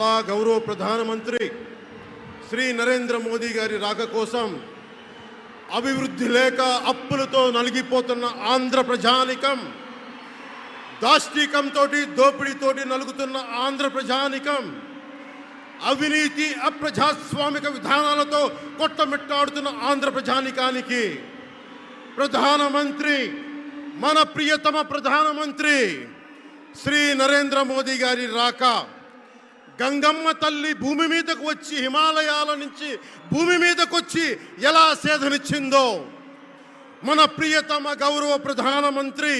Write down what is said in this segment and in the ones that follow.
गौरव प्रधानमंत्री श्री नरेंद्र मोदी गारी राक कोसम अभिवृद्धि लेक अप्पुलतो नलिगिपोतुन्न आंध्र प्रजानिकं दाष्टिकंतो दोपिडीतोटी नలుగుతున్న आंध्र प्रजानिकं अविनीति अप्रजास्वामिक विधानालतो कोट्टमिट्टाडुతున్న आंध्र प्रजानिकानिकी प्रधानमंत्री मन प्रियतम प्रधानमंत्री श्री नरेंद्र मोदी गारी राक గంగమ్మ తల్లి భూమి మీదకు వచ్చి హిమాలయాల నుంచి భూమి మీదకు వచ్చి ఎలా సేధనిచ్చిందో మన ప్రియతమ గౌరవ ప్రధానమంత్రి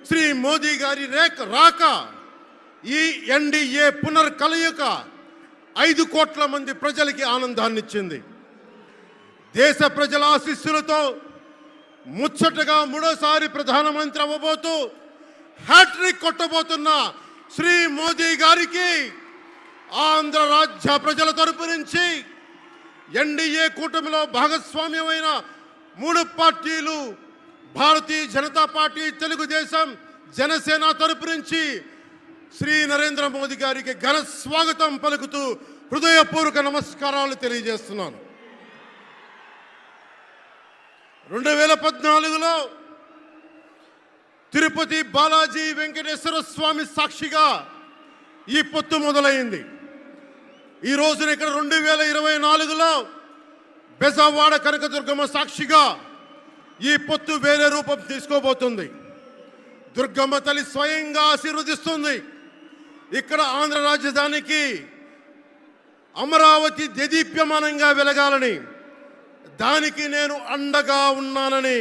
శ్రీ మోదీ గారి రాక ఈ ఎన్డీఏ పునర్కలయిక 5 కోట్ల మంది ప్రజలకి ఆనందాన్ని ఇచ్చింది. దేశ ప్రజల ఆశీస్సులతో ముచ్చటగా మూడోసారి ప్రధానమంత్రి అవ్వబోతూ హ్యాట్రిక్ కొట్టబోతున్న శ్రీ మోదీ గారికి ఆంధ్ర రాజ్య ప్రజల తరపు నుంచి ఎన్డీఏ కూటమిలో భాగస్వామ్యమైన 3 పార్టీలు భారతీయ జనతా పార్టీ, తెలుగుదేశం, జనసేన తరపు నుంచి శ్రీ నరేంద్ర మోదీ గారికి ఘన స్వాగతం పలుకుతూ హృదయపూర్వక నమస్కారాలు తెలియజేస్తున్నాను. 2014లో తిరుపతి బాలాజీ వెంకటేశ్వర స్వామి సాక్షిగా ఈ పొత్తు మొదలైంది. ఈ రోజున ఇక్కడ 2024లో బెజవాడ కనకదుర్గమ్మ సాక్షిగా ఈ పొత్తు వేరే రూపం తీసుకోబోతుంది. దుర్గమ్మ తల్లి స్వయంగా ఆశీర్వదిస్తుంది. ఇక్కడ ఆంధ్ర రాజధానికి అమరావతి దేదీప్యమానంగా వెలగాలని, దానికి నేను అండగా ఉన్నానని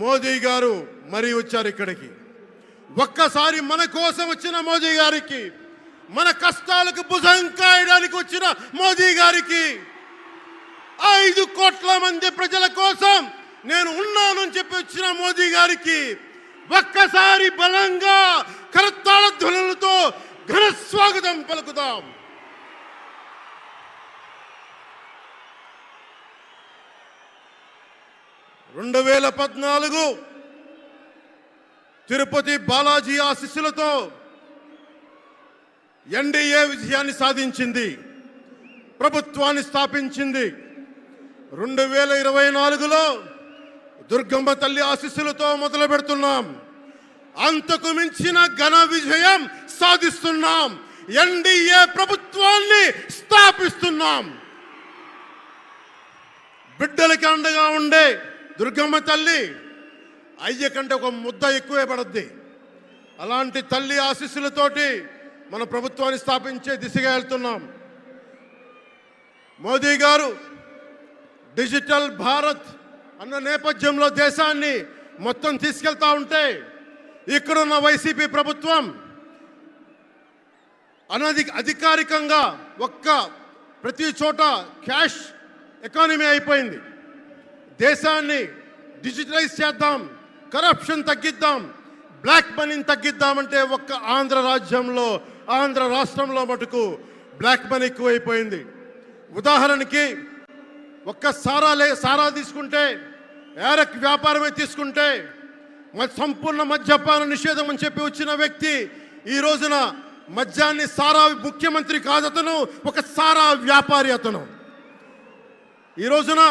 మోదీ గారు మరీ వచ్చారు ఇక్కడికి. ఒక్కసారి మన కోసం వచ్చిన మోదీ గారికి, మన కష్టాలకు భుజం కాయడానికి వచ్చిన మోదీ గారికి, 5 కోట్ల మంది ప్రజల కోసం నేను ఉన్నానని చెప్పి వచ్చిన మోదీ గారికి ఒక్కసారి బలంగా కరతాళ ధ్వనులతో ఘన స్వాగతం పలుకుదాం. (2014) తిరుపతి బాలాజీ ఆశీస్సులతో ఎన్డీఏ విజయాన్ని సాధించింది, ప్రభుత్వాన్ని స్థాపించింది. 2024లో దుర్గమ్మ తల్లి ఆశీస్సులతో మొదలు పెడుతున్నాం. అంతకు మించిన ఘన విజయం సాధిస్తున్నాం. ఎన్డీఏ ప్రభుత్వాన్ని స్థాపిస్తున్నాం. బిడ్డలకి అండగా ఉండే దుర్గమ్మ తల్లి అయ్య కంటే ఒక ముద్ద ఎక్కువే పడద్ది. అలాంటి తల్లి ఆశీస్సులతోటి మన ప్రభుత్వాన్ని స్థాపించే దిశగా వెళ్తున్నాం. మోదీ గారు డిజిటల్ భారత్ అన్న నేపథ్యంలో దేశాన్ని మొత్తం తీసుకెళ్తా ఉంటే, ఇక్కడున్న వైసీపీ ప్రభుత్వం అధికారికంగా ప్రతి చోట క్యాష్ ఎకానమీ అయిపోయింది. దేశాన్ని డిజిటలైజ్ చేద్దాం, కరప్షన్ తగ్గిద్దాం, బ్లాక్ మనీని తగ్గిద్దామంటే ఆంధ్ర రాజ్యంలో, ఆంధ్ర రాష్ట్రంలో మటుకు బ్లాక్ మనీ ఎక్కువైపోయింది. ఉదాహరణకి సారా తీసుకుంటే, ఏరక్ వ్యాపారమే తీసుకుంటే, సంపూర్ణ మద్యపాన నిషేధం అని చెప్పి వచ్చిన వ్యక్తి ఈ రోజున మద్యాన్ని సారా ముఖ్యమంత్రి కాదు, అతను ఒక సారా వ్యాపారి. అతను ఈ రోజున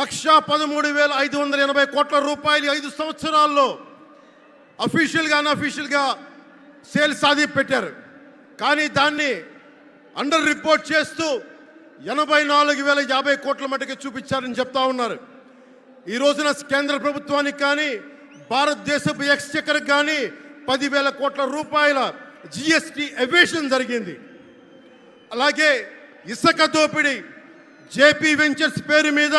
1,13,580 కోట్ల రూపాయలు 5 సంవత్సరాల్లో అఫీషియల్గా అన్అఫీషియల్గా సేల్స్ అది పెట్టారు. కానీ దాన్ని అండర్ రిపోర్ట్ చేస్తూ 84,050 కోట్ల మటుకు చూపించారని చెప్తా ఉన్నారు. ఈ రోజున కేంద్ర ప్రభుత్వానికి కానీ భారతదేశపు ఎక్స్చెక్కర్కి కానీ 10,000 కోట్ల రూపాయల జిఎస్టీ ఎవేషన్ జరిగింది. అలాగే ఇసుక దోపిడీ, జేపీ వెంచర్స్ పేరు మీద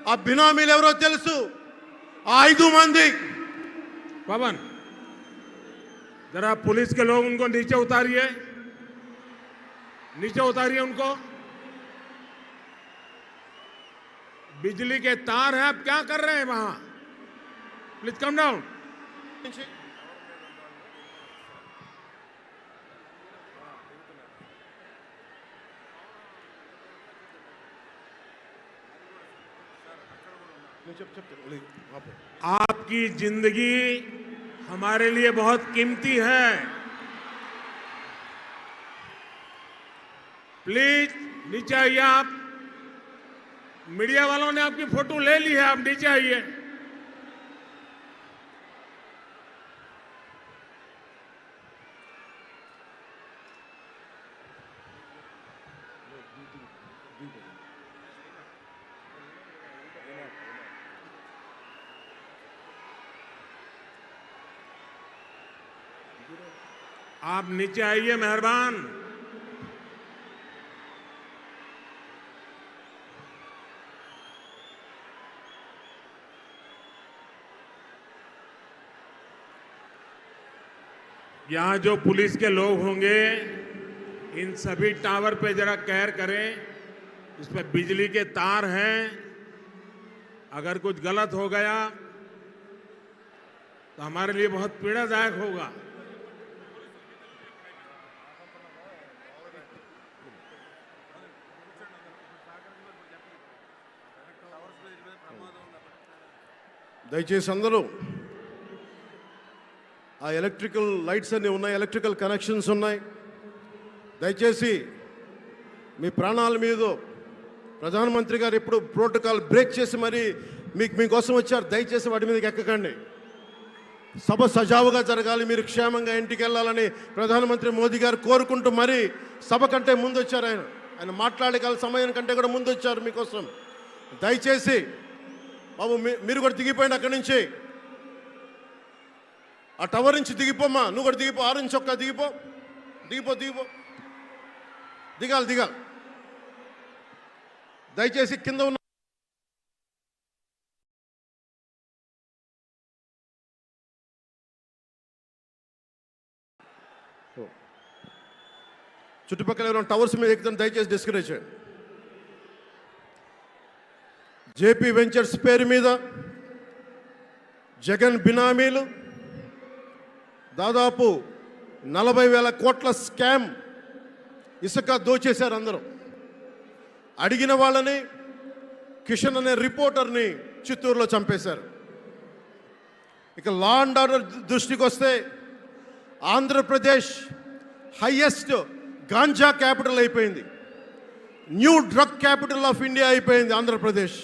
ఆ బినామీలు ఎవరో తెలుసు, ఆ 5 మంది. पवन जरा पुलिस के लोग उनको नीचे उतारिए, नीचे उतारिए उनको. बिजली के तार हैं, आप क्या कर रहे हैं वहां? Please come down. आपकी जिंदगी हमारे लिए बहुत कीमती है. प्लीज नीचे आइए आप। मीडिया वालों ने आपकी फोटो ले ली है, आप नीचे आइए। आप नीचे आइए, मेहरबान। यहां जो पुलिस के लोग होंगे, इन सभी टावर पे जरा केयर करें। इसमें बिजली के तार हैं, अगर कुछ गलत हो गया तो हमारे लिए बहुत पीड़ादायक होगा। దయచేసి అందరూ ఆ ఎలక్ట్రికల్ లైట్స్ అన్నీ ఉన్నాయి, ఎలక్ట్రికల్ కనెక్షన్స్ ఉన్నాయి. దయచేసి మీ ప్రాణాల మీద ప్రధానమంత్రి గారు ఎప్పుడు ప్రోటోకాల్ బ్రేక్ చేసి మరి మీకోసం వచ్చారు. దయచేసి వాటి మీదకి ఎక్కకండి. సభ సజావుగా జరగాలి, మీరు క్షేమంగా ఇంటికి వెళ్ళాలని ప్రధానమంత్రి మోదీ గారు కోరుకుంటూ మరి సభ కంటే ముందు వచ్చారు. ఆయన మాట్లాడగల సమయం కంటే కూడా ముందు వచ్చారు మీకోసం. దయచేసి బాబు మీరు కూడా దిగిపోయింది అక్కడి నుంచి, ఆ టవర్ నుంచి దిగిపోమ్మా. నువ్వు కూడా దిగిపో, ఆరెంజ్ చొక్కా దిగిపో, దిగిపో దిగిపో దిగాలి దిగాలి. దయచేసి కింద ఉన్న చుట్టుపక్కల ఎవరైనా టవర్స్ మీద ఎక్కుతాను దయచేసి డిస్కరేజ్ చేయండి. జేపీ వెంచర్స్ పేరు మీద జగన్ బినామీలు దాదాపు 40,000 కోట్ల స్కామ్ ఇసుక దోచేశారు. అందరూ అడిగిన వాళ్ళని, కిషన్ అనే రిపోర్టర్ని చిత్తూరులో చంపేశారు. ఇక లా అండ్ ఆర్డర్ దృష్టికి వస్తే ఆంధ్రప్రదేశ్ హైయెస్ట్ గాంజా క్యాపిటల్ అయిపోయింది. New drug capital of India అయిపోయింది ఆంధ్రప్రదేశ్.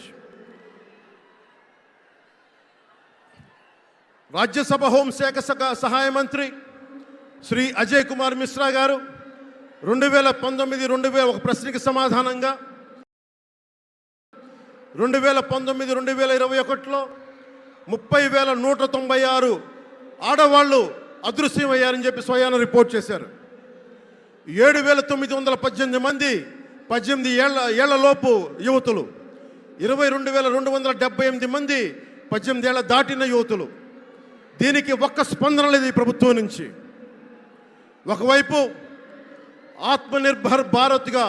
రాజ్యసభ హోంశాఖ సహాయ మంత్రి శ్రీ అజయ్ కుమార్ మిశ్రా గారు 2019 ఒక ప్రశ్నకి సమాధానంగా 2019-2021లో 30,196 ఆడవాళ్ళు అదృశ్యమయ్యారని చెప్పి స్వయాన రిపోర్ట్ చేశారు. 7,918 మంది 18 ఏళ్లలోపు యువతులు, 22,278 మంది 18 ఏళ్ల దాటిన యువతులు. దీనికి ఒక్క స్పందన లేదు ఈ ప్రభుత్వం నుంచి. ఒకవైపు ఆత్మనిర్భర్ భారత్గా,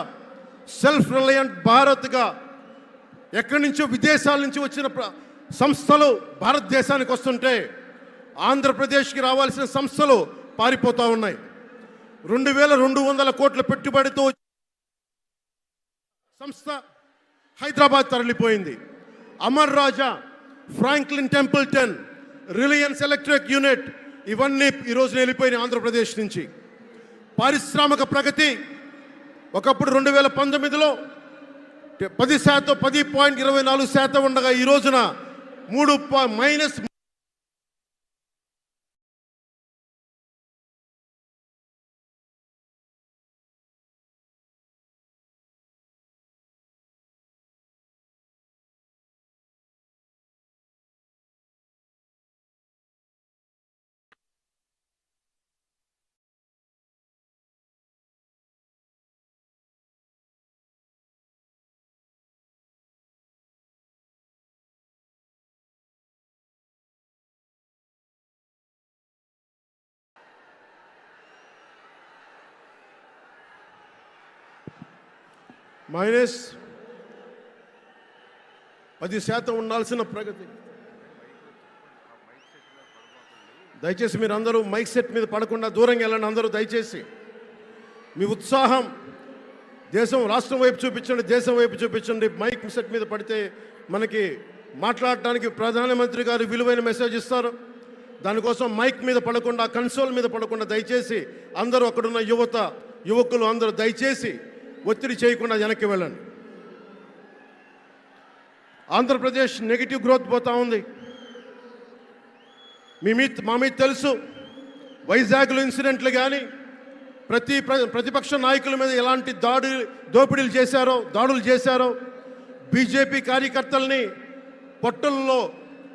సెల్ఫ్ రిలయంట్ భారత్గా ఎక్కడి నుంచో విదేశాల నుంచి వచ్చిన సంస్థలు భారతదేశానికి వస్తుంటే ఆంధ్రప్రదేశ్కి రావాల్సిన సంస్థలు పారిపోతూ ఉన్నాయి. 2,200 కోట్ల పెట్టుబడితో సంస్థ హైదరాబాద్ తరలిపోయింది. Amar Raja, Franklin Templeton, Reliance electric unit ఇవన్నీ ఈరోజు వెళ్ళిపోయినాయి ఆంధ్రప్రదేశ్ నుంచి. పారిశ్రామిక ప్రగతి ఒకప్పుడు 2019లో 10.24% ఉండగా ఈ రోజున -3. -10% ఉండాల్సిన ప్రగతి. దయచేసి మీరు అందరూ మైక్ సెట్ మీద పడకుండా దూరంగా వెళ్ళండి. అందరూ దయచేసి మీ ఉత్సాహం దేశం రాష్ట్రం వైపు చూపించండి, దేశం వైపు చూపించండి. మైక్ సెట్ మీద పడితే మనకి మాట్లాడటానికి ప్రధానమంత్రి గారు విలువైన మెసేజ్ ఇస్తారు. దానికోసం మైక్ మీద పడకుండా, కన్సోల్ మీద పడకుండా దయచేసి అందరూ అక్కడున్న యువకులు అందరూ దయచేసి ఒత్తిడి చేయకుండా వెనక్కి వెళ్ళండి. ఆంధ్రప్రదేశ్ నెగిటివ్ గ్రోత్ పోతా ఉంది. మా మీద తెలుసు, వైజాగ్లో ఇన్సిడెంట్లు కానీ ప్రతిపక్ష నాయకుల మీద ఎలాంటి దాడులు చేశారో, బీజేపీ కార్యకర్తల్ని పొట్టల్లో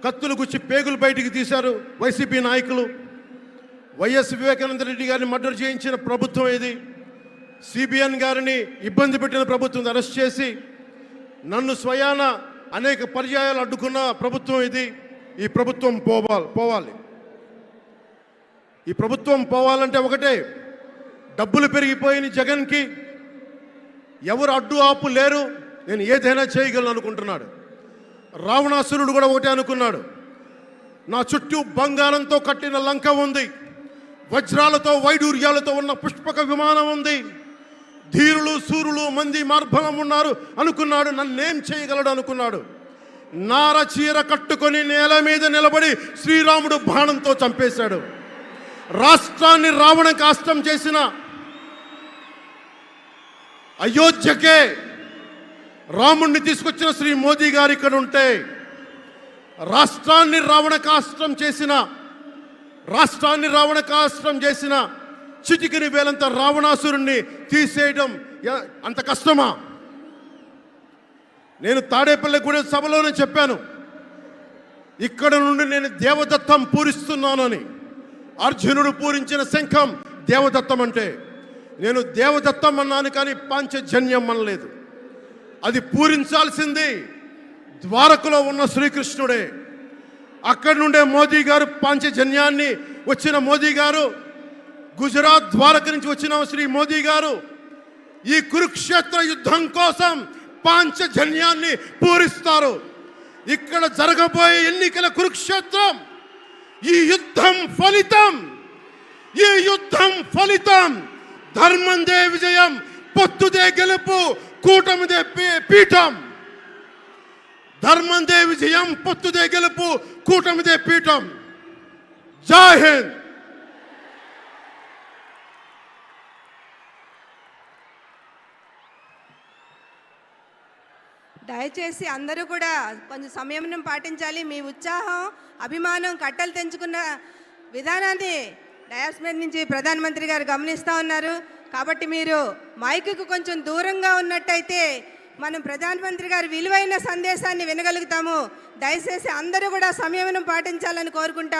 కత్తులు గుచ్చి పేగులు బయటికి తీశారు వైసీపీ నాయకులు. వైఎస్ వివేకానంద రెడ్డి గారిని మర్డర్ చేయించిన ప్రభుత్వం ఇది. సిబిఎన్ గారిని ఇబ్బంది పెట్టిన ప్రభుత్వం అరెస్ట్ చేసి నన్ను స్వయాన అనేక పర్యాయాలు అడ్డుకున్న ప్రభుత్వం ఇది. ఈ ప్రభుత్వం పోవాలి. ఈ ప్రభుత్వం పోవాలంటే ఒకటే, డబ్బులు పెరిగిపోయిన జగన్కి ఎవరు అడ్డు ఆపు లేరు, నేను ఏదైనా చేయగలను అనుకుంటున్నాడు. రావణాసురుడు కూడా ఒకటే అనుకున్నాడు, నా చుట్టూ బంగారంతో కట్టిన లంక ఉంది, వజ్రాలతో వైడూర్యాలతో ఉన్న పుష్పక విమానం ఉంది, ధీరులు సూరులు మంది మార్బలం ఉన్నారు అనుకున్నాడు. నన్నేం చేయగలడు అనుకున్నాడు. నార చీర కట్టుకొని నేల మీద నిలబడి శ్రీరాముడు బాణంతో చంపేశాడు. రాష్ట్రాన్ని రావణ కాష్టం చేసిన అయోధ్యకే రాముణ్ణి తీసుకొచ్చిన శ్రీ మోదీ గారు ఇక్కడ ఉంటే, రాష్ట్రాన్ని రావణ కాష్టం చేసిన చిటికిని వేలంత రావణాసురుణ్ణి తీసేయడం అంత కష్టమా? నేను తాడేపల్లిగూడెం సభలోనే చెప్పాను, ఇక్కడ నుండి నేను దేవదత్తం పూరిస్తున్నాను అని. అర్జునుడు పూరించిన శంఖం దేవదత్తం అంటే, నేను దేవదత్తం అన్నాను కానీ పాంచజన్యం అనలేదు. అది పూరించాల్సింది ద్వారకలో ఉన్న శ్రీకృష్ణుడే. అక్కడి నుండే మోదీ గారు పాంచజన్యాన్ని వచ్చిన మోదీ గారు, గుజరాత్ ద్వారక నుంచి వచ్చిన శ్రీ మోదీ గారు ఈ కురుక్షేత్ర యుద్ధం కోసం పాంచజన్యాన్ని పూరిస్తారు. ఇక్కడ జరగబోయే ఎన్నికల కురుక్షేత్రం, ఈ యుద్ధం ఫలితం ధర్మందే విజయం, పొత్తుదే గెలుపు, కూటమిదే పీఠం. ధర్మందే విజయం, పొత్తుదే గెలుపు, కూటమిదే పీఠం. జై హింద్. దయచేసి అందరూ కూడా కొంచెం సంయమనం పాటించాలి. మీ ఉత్సాహం, అభిమానం కట్టలు తెంచుకున్న విధానాన్ని డయాస్ మీద నుంచి ప్రధానమంత్రి గారు గమనిస్తూ ఉన్నారు. కాబట్టి మీరు మైకుకు కొంచెం దూరంగా ఉన్నట్టయితే మనం ప్రధానమంత్రి గారి విలువైన సందేశాన్ని వినగలుగుతాము. దయచేసి అందరూ కూడా సంయమనం పాటించాలని కోరుకుంటాం.